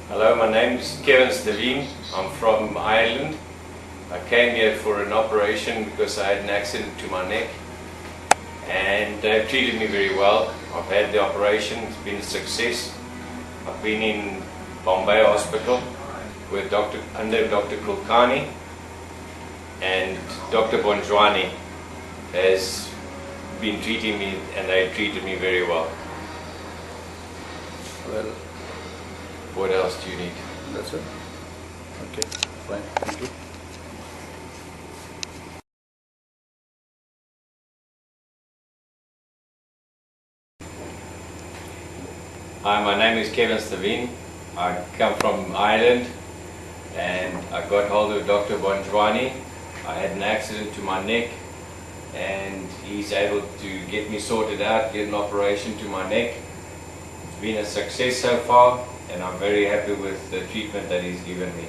Hello, my name is Kewin. I'm from Ireland. I came here for an operation because I had an accident to my neck, and they've treated me very well. I've had the operation, it's been a success. I've been in Bombay Hospital with under Dr. Kulkarni, and Dr. Bonjwani has been treating me, and they treated me very well. Well, what else do you need? that's it. Okay, fine. Thank you. Hi, my name is Kewin. I come from Ireland, and I got hold of Dr. Bonjwani. I had an accident to my neck, and he's able to get me sorted out, get an operation to my neck. It's been a success so far, and I'm very happy with the treatment that he's given me.